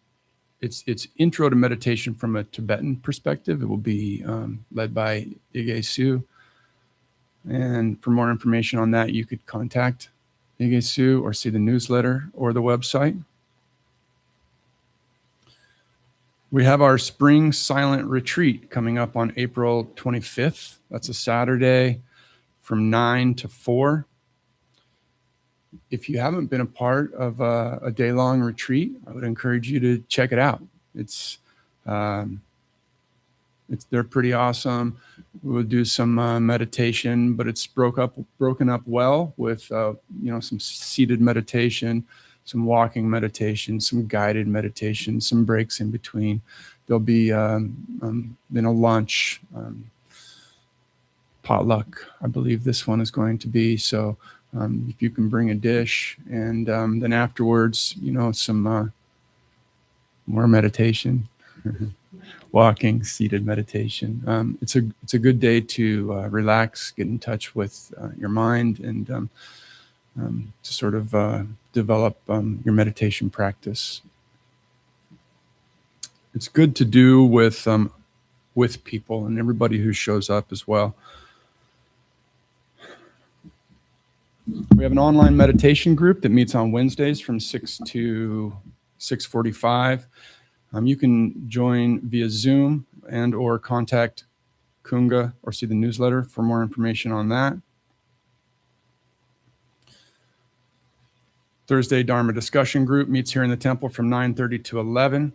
it's intro to meditation from a Tibetan perspective. It will be led by Ige Su. And for more information on that, you could contact Ige Su or see the newsletter or the website. We have our spring silent retreat coming up on April 25th. That's a Saturday from 9 to 4. If you haven't been a part of a day-long retreat, I would encourage you to check it out. They're pretty awesome. We'll do some meditation, but it's broken up well with some seated meditation, some walking meditation, some guided meditation, some breaks in between. There'll be lunch, potluck. I believe this one is going to be. So if you can bring a dish, and then afterwards, some more meditation. Walking, seated meditation. It's a good day to relax, get in touch with your mind, and to sort of develop your meditation practice. It's good to do with people and everybody who shows up as well. We have an online meditation group that meets on Wednesdays from 6 to 6:45. You can join via Zoom and or contact Kunga or see the newsletter for more information on that. Thursday Dharma discussion group meets here in the temple from 9:30 to 11.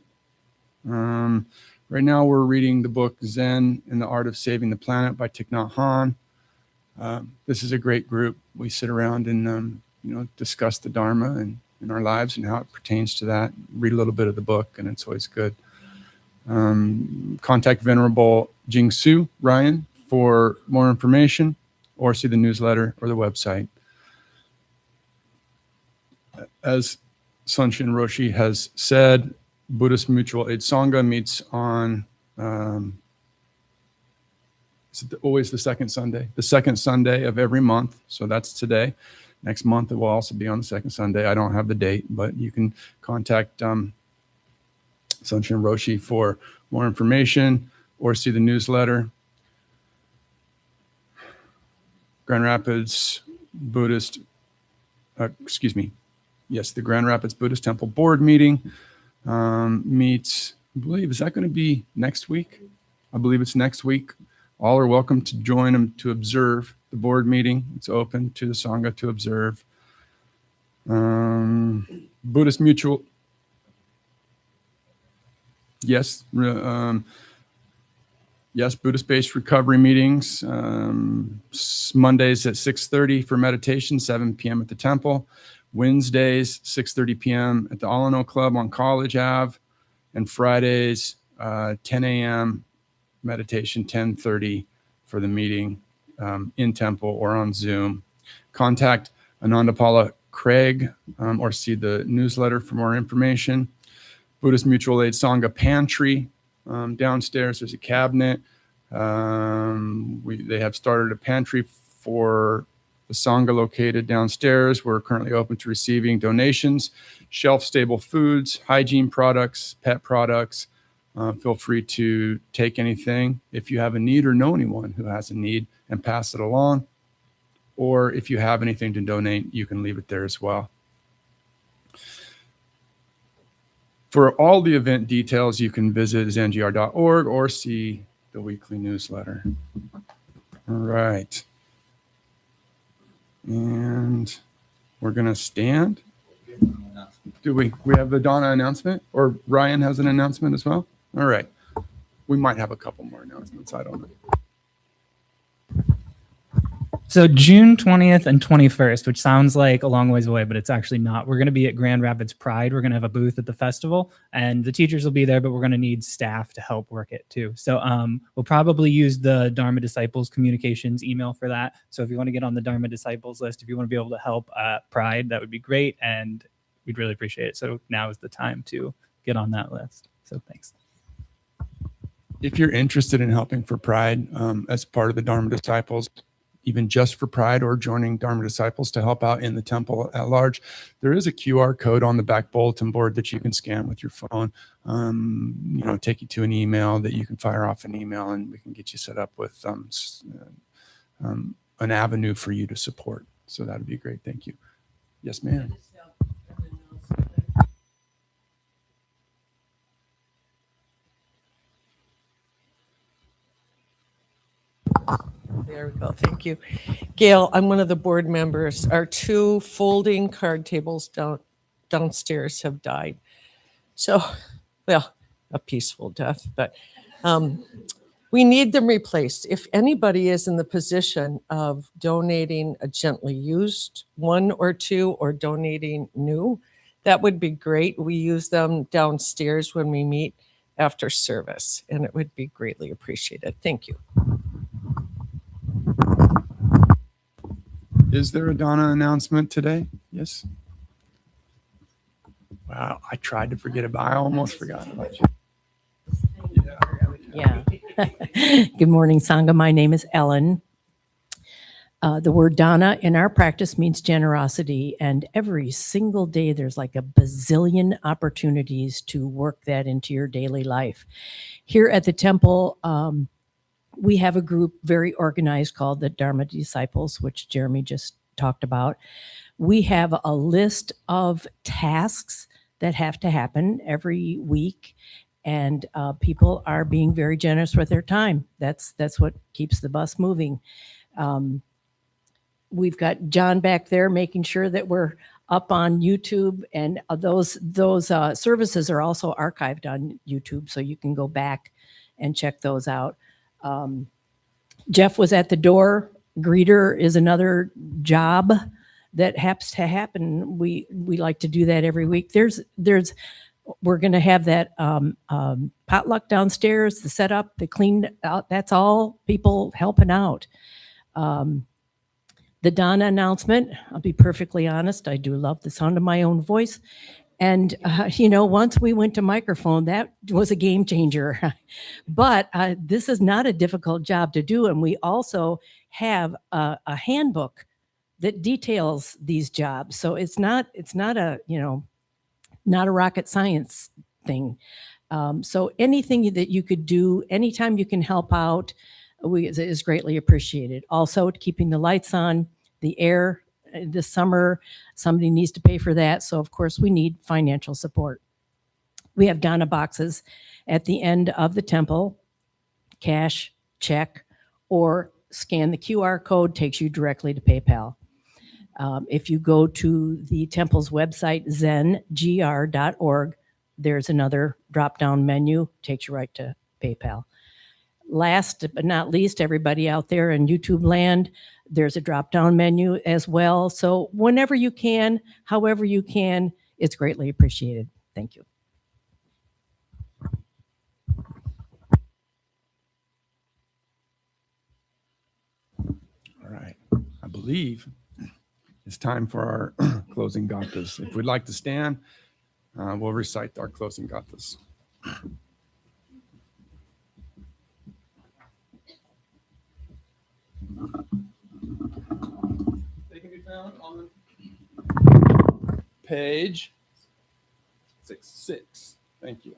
Right now we're reading the book Zen and the Art of Saving the Planet by Thich Nhat Hanh. This is a great group. We sit around and discuss the Dharma and in our lives and how it pertains to that. Read a little bit of the book, and it's always good. Contact Venerable Jingsu Ryan for more information, or see the newsletter or the website. As Sonshin Roshi has said, Buddhist Mutual Aid Sangha meets on always the second Sunday of every month. So that's today. Next month, it will also be on the second Sunday. I don't have the date, but you can contact Sonshin Roshi for more information or see the newsletter. Grand Rapids Buddhist, the Grand Rapids Buddhist Temple Board meeting meets, I believe, is that going to be next week? I believe it's next week. All are welcome to join them to observe the board meeting. It's open to the Sangha to observe. Buddhist Mutual. Yes. Buddhist-based recovery meetings. Mondays at 6:30 for meditation, 7 p.m. at the temple. Wednesdays, 6:30 p.m. at the Alano Club on College Ave. And Fridays, 10 a.m. meditation, 10:30 for the meeting in temple or on Zoom. Contact Anandapala Craig or see the newsletter for more information. Buddhist Mutual Aid Sangha Pantry downstairs. There's a cabinet. They have started a pantry for the Sangha located downstairs. We're currently open to receiving donations, shelf-stable foods, hygiene products, pet products. Feel free to take anything if you have a need or know anyone who has a need and pass it along. Or if you have anything to donate, you can leave it there as well. For all the event details, you can visit zangr.org or see the weekly newsletter. All right. And we're going to stand. Do we have the Donna announcement, or Ryan has an announcement as well? All right. We might have a couple more announcements. I don't know. So June 20th and 21st, which sounds like a long ways away, but it's actually not. We're going to be at Grand Rapids Pride. We're going to have a booth at the festival, and the teachers will be there, but we're going to need staff to help work it too. So we'll probably use the Dharma Disciples communications email for that. So if you want to get on the Dharma Disciples list, if you want to be able to help Pride, that would be great, and we'd really appreciate it. So now is the time to get on that list. So thanks. If you're interested in helping for Pride as part of the Dharma Disciples, even just for Pride or joining Dharma Disciples to help out in the temple at large, there is a QR code on the back bulletin board that you can scan with your phone, take you to an email that you can fire off an email, and we can get you set up with an avenue for you to support. So that would be great. Thank you. Yes, ma'am. There we go. Thank you. Gail, I'm one of the board members. Our 2 folding card tables downstairs have died. So, well, a peaceful death, but we need them replaced. If anybody is in the position of donating a gently used 1 or 2 or donating new, that would be great. We use them downstairs when we meet after service, and it would be greatly appreciated. Thank you. Is there a Donna announcement today? Yes. Wow, I tried to forget about it. I almost forgot about you. Yeah. Good morning, Sangha. My name is Ellen. The word Dana in our practice means generosity, and every single day there's like a bazillion opportunities to work that into your daily life. Here at the temple, we have a group very organized called the Dharma Disciples, which Jeremy just talked about. We have a list of tasks that have to happen every week, and people are being very generous with their time. That's what keeps the bus moving. We've got John back there making sure that we're up on YouTube, and those services are also archived on YouTube, so you can go back and check those out. Jeff was at the door. Greeter is another job that happens to happen. We like to do that every week. We're going to have that potluck downstairs, the setup, the clean out. That's all people helping out. The Donna announcement, I'll be perfectly honest, I do love the sound of my own voice. And, once we went to microphone, that was a game changer. But this is not a difficult job to do. And we also have a handbook that details these jobs. So it's not a rocket science thing. So anything that you could do, anytime you can help out, is greatly appreciated. Also, keeping the lights on, the air this summer, somebody needs to pay for that. So of course we need financial support. We have Dana boxes at the end of the temple, cash, check, or scan the QR code, takes you directly to PayPal. If you go to the temple's website, zengr.org, there's another drop-down menu, takes you right to PayPal. Last but not least, everybody out there in YouTube land, there's a drop-down menu as well. So whenever you can, however you can, it's greatly appreciated. Thank you. right. I believe it's time for our closing gathas. If we'd like to stand, we'll recite our closing gathas. They can be found on page 6. Thank you.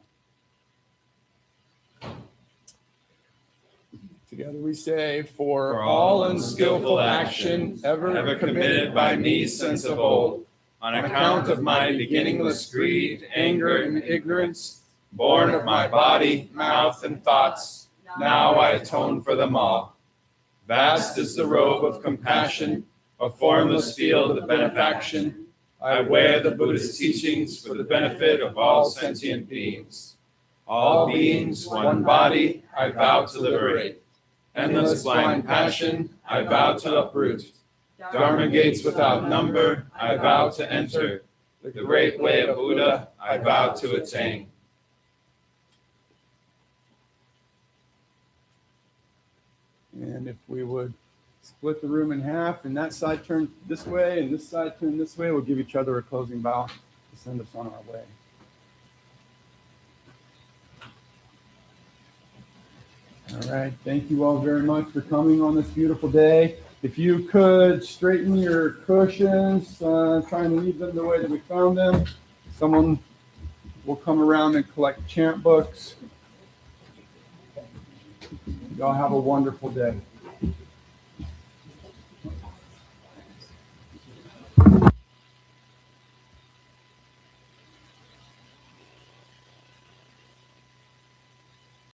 Together we say, for all unskillful action ever committed by me since of old, on account of my beginningless greed, anger, and ignorance, born of my body, mouth, and thoughts, now I atone for them all. Vast is the robe of compassion, a formless field of benefaction. I wear the Buddhist teachings for the benefit of all sentient beings. All beings, one body, I vow to liberate. Endless blind passion, I vow to uproot. Dharma gates without number, I vow to enter. The great way of Buddha, I vow to attain. And if we would split the room in half, and that side turn this way, and this side turn this way, we'll give each other a closing bow to send us on our way. All right. Thank you all very much for coming on this beautiful day. If you could straighten your cushions, try and leave them the way that we found them. Someone will come around and collect chant books. Y'all have a wonderful day.